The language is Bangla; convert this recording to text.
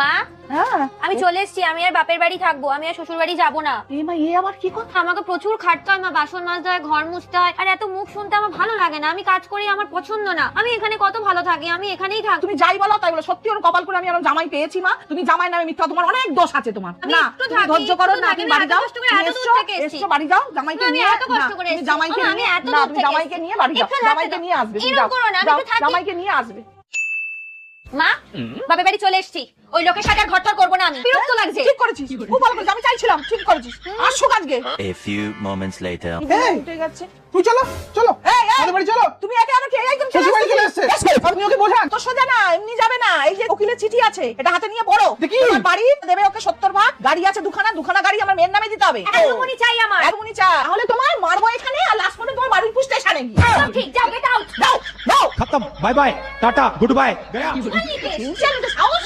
মা হ্যাঁ আমি চলে এসেছি। আমি আর বাপের বাড়ি থাকবো, আমি আর শ্বশুর বাড়ি যাবো না। মা এ আবার কি কথা? আমাকে প্রচুর খাটতে হয়, মা বাসন মাজতে হয়, ঘর মুছতে হয়, আর এত মুখ শুনতে আমার ভালো লাগে না। আমি কাজ করি, আমার পছন্দ না। আমি এখানে কত ভালো থাকি, আমি এখানেই থাকি। তুমি যাই বলো তাই বলো, সত্যি ওর কপাল করে আমি আর জামাই পেয়েছি। মা তুমি জামাই নামে মিথ্যা, তোমার অনেক দোষ আছে। তোমার আমি না একটু তুমি থাকি, ধৈর্য করো একটু না, থাকি, তুমি আমি বাড়ি এত যাও। কষ্ট করে এত দূর থেকে এসেছি। এসছো বাড়ি যাও, জামাইকে আমি নিয়ে। এত কষ্ট করে তুমি এসেছি। জামাইকে আমি নিয়ে এত না, দূর তুমি থেকে জামাইকে এসেছি। নিয়ে বাড়ি যাও, একটু থাকতে জামাইকে দাও। নিয়ে আসবে। তুমি এরকম যাও করো না, আমি যাও, একটু থাকি। জামাইকে নিয়ে আসবে। মা বাপের বাড়ি চলে এসেছি, ওই লোকের সাথে আর ঘরটার করবো না। আমি বিরক্ত লাগছে। ঠিক করেছিস, খুব ভালো করেছিস। আমি চাইছিলাম, ঠিক করেছিস। আসো আজকে। A few moments later. এই উঠে গেছে। তুই চলো চলো এই আমাদের বাড়ি চলো। তুমি একে আমাকে একদম শ্বশুর বাড়ি চলে এসেছে। আপনি ওকে বোঝান। তো সোজা না, এমনি যাবে না। এই যে উকিলের চিঠি আছে, এটা হাতে নিয়ে পড়ো। দেখি। তোমার বাড়ি দেবে ওকে 70 ভাগ, গাড়ি আছে দুখানা গাড়ি আমার মেয়ের নামে দিতে হবে। এখনই চাই আমার। এখনই চা, তাহলে তোমার মারবো এখানে, আর লাস্ট পর্যন্ত তোমার বাড়ির স্টেশনে গিয়ে। সব ঠিক, যাও, গেট আউট। যাও যাও। खत्म, bye bye, tata, goodbye, गया। সিনসিয়ার সাহস